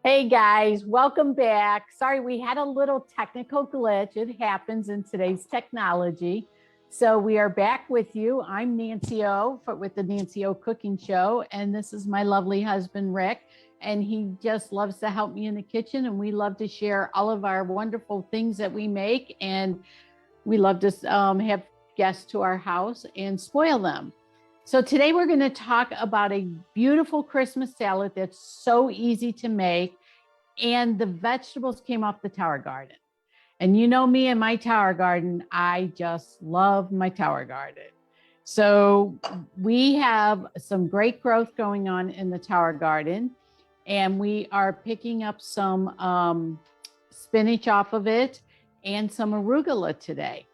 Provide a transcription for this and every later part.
Hey guys, welcome back. Sorry, we had a little technical glitch. It happens in today's technology. So we are back with you. I'm Nancy O with the Nancy O Cooking Show, and this is my lovely husband, Rick. And he just loves to help me in the kitchen, and we love to share all of our wonderful things that we make. And we love to have guests to our house and spoil them. So today we're going to talk about a beautiful Christmas salad that's so easy to make, and the vegetables came off the tower garden. And you know me and my tower garden, I just love my tower garden. So we have some great growth going on in the tower garden, and we are picking up some spinach off of it and some arugula today.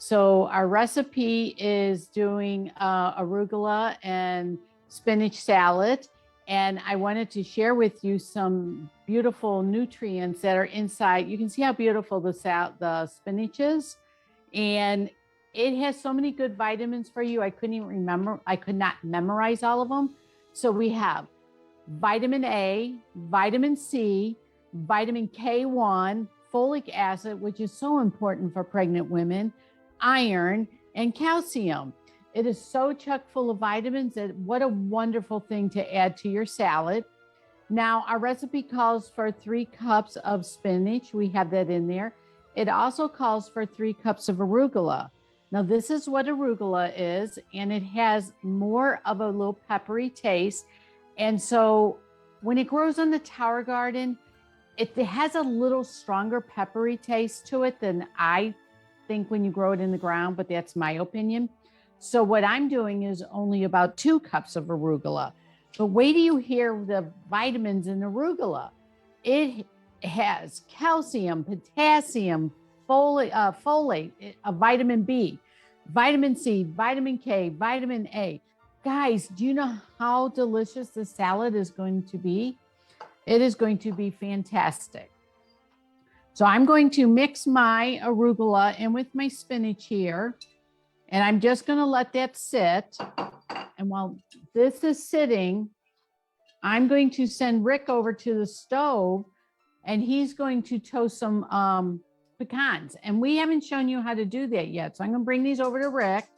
So our recipe is doing arugula and spinach salad. And I wanted to share with you some beautiful nutrients that are inside. You can see how beautiful the spinach is. And it has so many good vitamins for you. I couldn't even remember. I could not memorize all of them. So we have vitamin A, vitamin C, vitamin K1, folic acid, which is so important for pregnant women, iron, and calcium. It is so chock full of vitamins that what a wonderful thing to add to your salad. Now, our recipe calls for 3 cups of spinach. We have that in there. It also calls for 3 cups of arugula. Now, this is what arugula is, and it has more of a little peppery taste. And so when it grows on the tower garden, it has a little stronger peppery taste to it than I think when you grow it in the ground, but that's my opinion. So what I'm doing is only about 2 cups of arugula. But wait till you hear the vitamins in arugula. It has calcium, potassium, folate, vitamin B, vitamin C, vitamin K, vitamin A. Guys, do you know how delicious the salad is going to be? It is going to be fantastic. So I'm going to mix my arugula in with my spinach here, and I'm just going to let that sit. And while this is sitting, I'm going to send Rick over to the stove, and he's going to toast some pecans. And we haven't shown you how to do that yet. So I'm going to bring these over to Rick.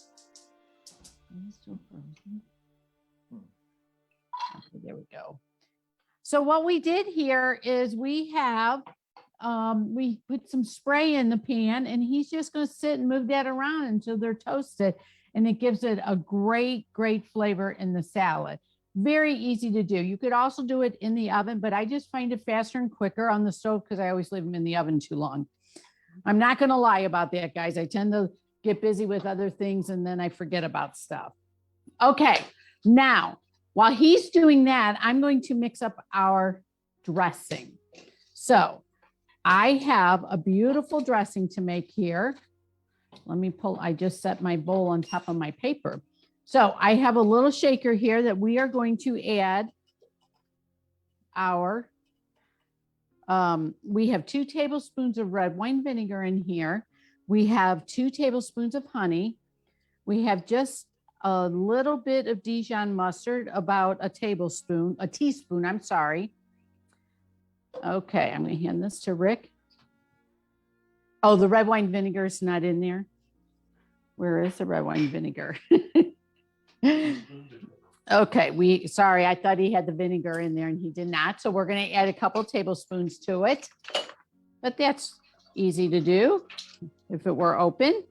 Okay, there we go. So what we did here is we put some spray in the pan, and he's just going to sit and move that around until they're toasted. And it gives it a great flavor in the salad. Very easy to do. You could also do it in the oven, but I just find it faster and quicker on the stove because I always leave them in the oven too long. I'm not going to lie about that, guys. I tend to get busy with other things and then I forget about stuff. Okay, now, while he's doing that, I'm going to mix up our dressing. So I have a beautiful dressing to make here. Let me I just set my bowl on top of my paper. So I have a little shaker here that we are going to add we have 2 tablespoons of red wine vinegar in here. We have 2 tablespoons of honey. We have just a little bit of Dijon mustard, about a teaspoon, I'm sorry. Okay, I'm going to hand this to Rick. Oh, the red wine vinegar is not in there. Where is the red wine vinegar? Okay, sorry, I thought he had the vinegar in there and he did not. So we're going to add a couple tablespoons to it. But that's easy to do if it were open.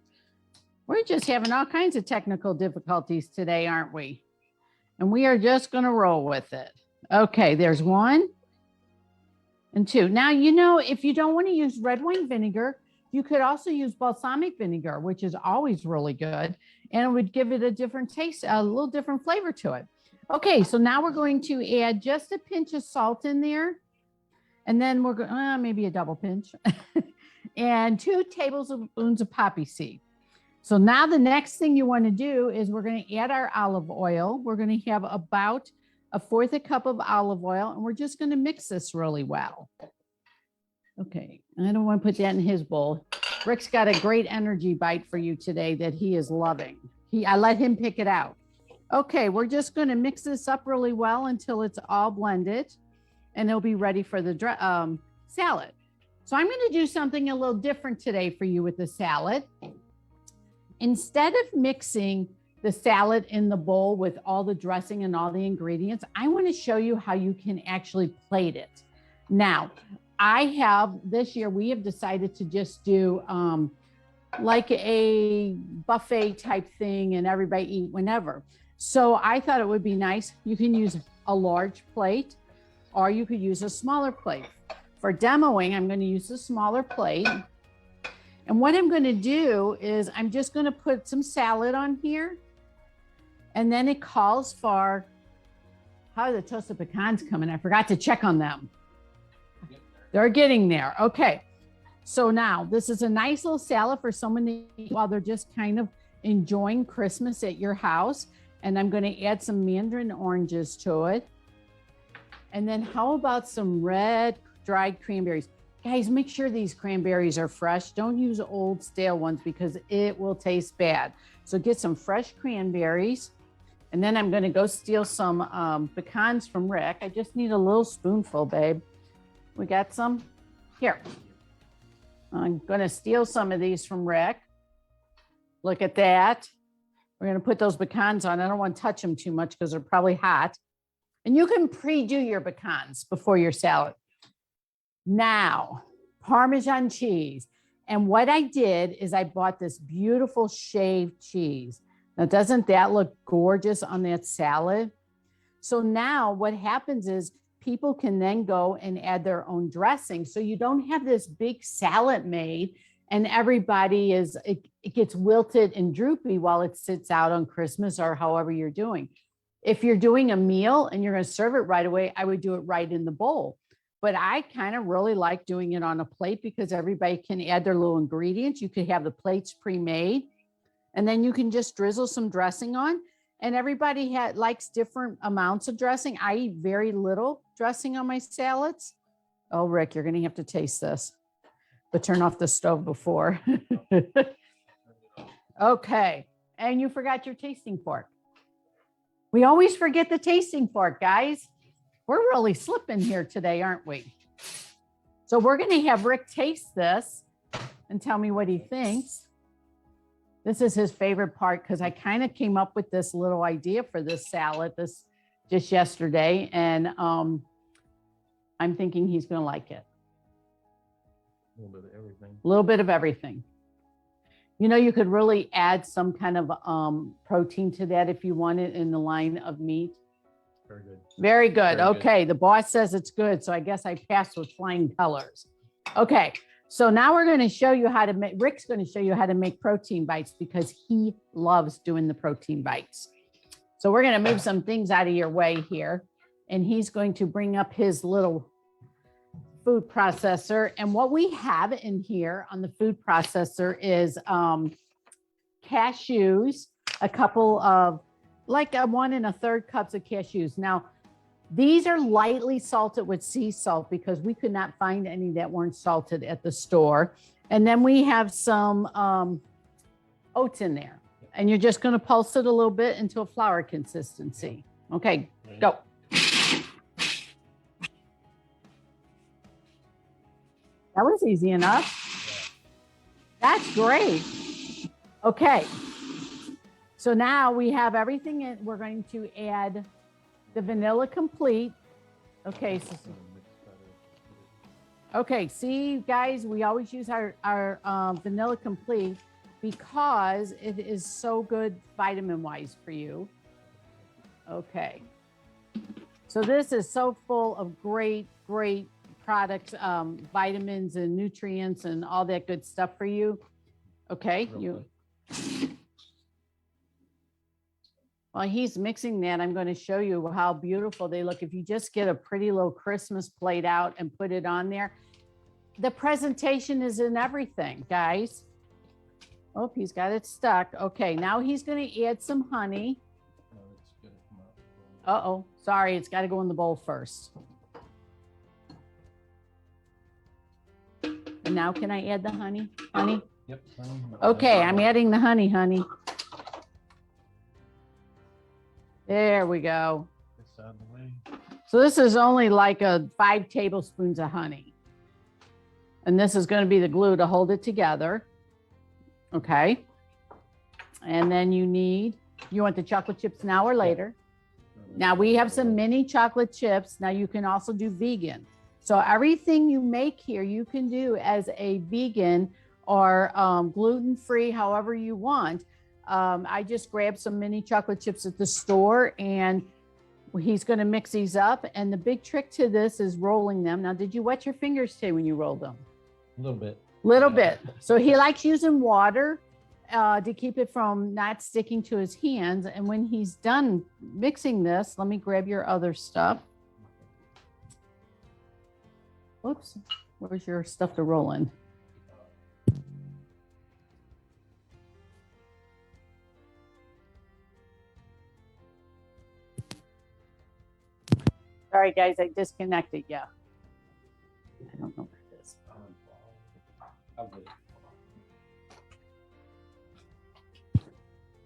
We're just having all kinds of technical difficulties today, aren't we? And we are just going to roll with it. Okay, there's 1 and 2. Now, you know, if you don't want to use red wine vinegar, you could also use balsamic vinegar, which is always really good. And it would give it a different taste, a little different flavor to it. Okay, so now we're going to add just a pinch of salt in there. And then we're going maybe a double pinch. And 2 tablespoons of poppy seed. So now the next thing you want to do is we're going to add our olive oil. We're going to have about 1/4 cup of olive oil, and we're just going to mix this really well. Okay, I don't want to put that in his bowl. Rick's got a great energy bite for you today that he is loving. I let him pick it out. Okay, we're just going to mix this up really well until it's all blended. and it'll be ready for the salad. So I'm going to do something a little different today for you with the salad. Instead of mixing the salad in the bowl with all the dressing and all the ingredients, I want to show you how you can actually plate it. Now, this year we have decided to just do like a buffet type thing and everybody eat whenever. So I thought it would be nice. You can use a large plate or you could use a smaller plate. For demoing, I'm going to use a smaller plate. And what I'm going to do is I'm just going to put some salad on here. And then it calls for, how are the toasted pecans coming? I forgot to check on them. They're getting there. Okay. So now this is a nice little salad for someone to eat while they're just kind of enjoying Christmas at your house. And I'm going to add some mandarin oranges to it. And then how about some red dried cranberries? Guys, make sure these cranberries are fresh. Don't use old stale ones because it will taste bad. So get some fresh cranberries. And then I'm going to go steal some pecans from Rick. I just need a little spoonful, babe. We got some? Here. I'm going to steal some of these from Rick. Look at that. We're going to put those pecans on. I don't want to touch them too much because they're probably hot. And you can pre-do your pecans before your salad. Now, Parmesan cheese. And what I did is I bought this beautiful shaved cheese. Now, doesn't that look gorgeous on that salad? So now what happens is people can then go and add their own dressing. So you don't have this big salad made and everybody it gets wilted and droopy while it sits out on Christmas or however you're doing. If you're doing a meal and you're going to serve it right away, I would do it right in the bowl. But I kind of really like doing it on a plate because everybody can add their little ingredients. You could have the plates pre-made and then you can just drizzle some dressing on. And everybody likes different amounts of dressing. I eat very little dressing on my salads. Oh, Rick, you're going to have to taste this, but turn off the stove before. Okay. And you forgot your tasting fork. We always forget the tasting fork, guys. We're really slipping here today, aren't we? So we're going to have Rick taste this and tell me what he thinks. This is his favorite part because I kind of came up with this little idea for this salad just yesterday. And I'm thinking he's going to like it. A little bit of everything. A little bit of everything. You know, you could really add some kind of protein to that if you want it in the line of meat. Very good. Very good. Very okay. Good. The boss says it's good. So I guess I passed with flying colors. Okay. So now we're going to show you how to make, Rick's going to show you how to make protein bites because he loves doing the protein bites. So we're going to move some things out of your way here. And he's going to bring up his little food processor. And what we have in here on the food processor is cashews, a couple of like 1 1/3 cups of cashews. Now, these are lightly salted with sea salt because we could not find any that weren't salted at the store. And then we have some oats in there. And you're just going to pulse it a little bit into a flour consistency. Okay, go. That was easy enough. That's great. Okay. So now we have everything in. We're going to add the vanilla complete. Okay. Okay. See, guys, we always use our vanilla complete because it is so good vitamin-wise for you. Okay. So this is so full of great products, vitamins and nutrients and all that good stuff for you. Okay. While he's mixing that, I'm going to show you how beautiful they look. If you just get a pretty little Christmas plate out and put it on there, the presentation is in everything, guys. Oh, he's got it stuck. Okay, now he's going to add some honey. Uh-oh, sorry, it's got to go in the bowl first. And now can I add the honey? Honey? Yep. Okay, I'm adding the honey. There we go. out of the way. So this is only like 5 tablespoons of honey. And this is going to be the glue to hold it together. Okay. And then you want the chocolate chips now or later? Now we have some mini chocolate chips. Now you can also do vegan. So everything you make here, you can do as a vegan or gluten-free, however you want. I just grabbed some mini chocolate chips at the store and he's going to mix these up. And the big trick to this is rolling them. Now, did you wet your fingers today when you rolled them? A little bit. Little bit. So he likes using water to keep it from not sticking to his hands. And when he's done mixing this, let me grab your other stuff. Whoops, where's your stuff to roll in? Sorry guys, I disconnected you. I don't know where it is.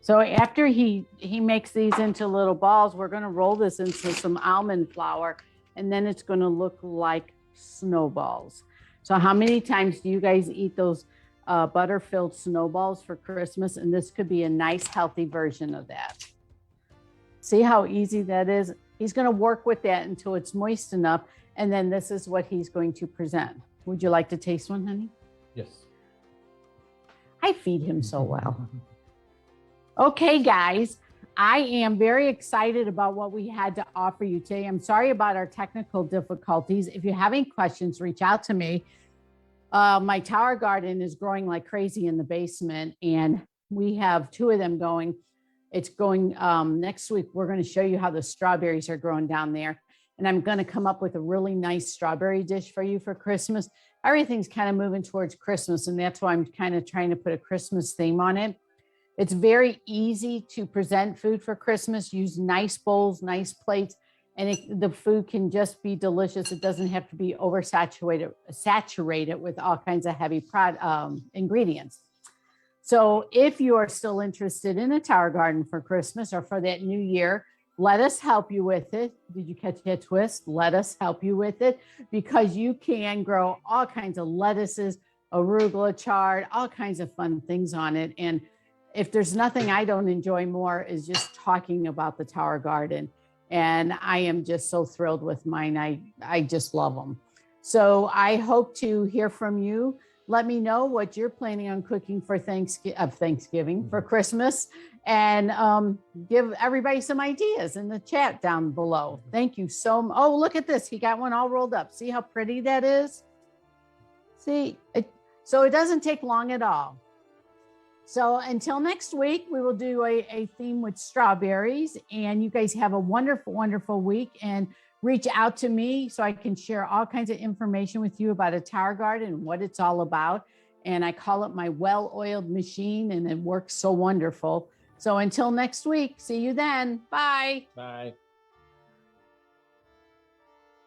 So after he makes these into little balls, we're going to roll this into some almond flour, and then it's going to look like snowballs. So how many times do you guys eat those butter-filled snowballs for Christmas? And this could be a nice, healthy version of that. See how easy that is? He's going to work with that until it's moist enough, and then this is what he's going to present. Would you like to taste one, honey? Yes. I feed him so well. Okay, guys, I am very excited about what we had to offer you today. I'm sorry about our technical difficulties. If you have any questions, reach out to me. My tower garden is growing like crazy in the basement, and we have 2 of them going. It's going next week. We're going to show you how the strawberries are growing down there. And I'm going to come up with a really nice strawberry dish for you for Christmas. Everything's kind of moving towards Christmas, and that's why I'm kind of trying to put a Christmas theme on it. It's very easy to present food for Christmas. Use nice bowls, nice plates, and the food can just be delicious. It doesn't have to be saturated with all kinds of heavy ingredients. So if you are still interested in a tower garden for Christmas or for that new year, let us help you with it. Did you catch that twist? Let us help you with it, because you can grow all kinds of lettuces, arugula, chard, all kinds of fun things on it. And if there's nothing I don't enjoy more is just talking about the tower garden. And I am just so thrilled with mine. I just love them. So I hope to hear from you. Let me know what you're planning on cooking for Thanksgiving, for Christmas, and give everybody some ideas in the chat down below. Thank you so much. Oh, look at this. He got one all rolled up. See how pretty that is? See, so it doesn't take long at all. So until next week, we will do a theme with strawberries, and you guys have a wonderful, wonderful week, and reach out to me so I can share all kinds of information with you about a tower garden and what it's all about. And I call it my well-oiled machine, and it works so wonderful. So until next week, see you then. Bye. Bye.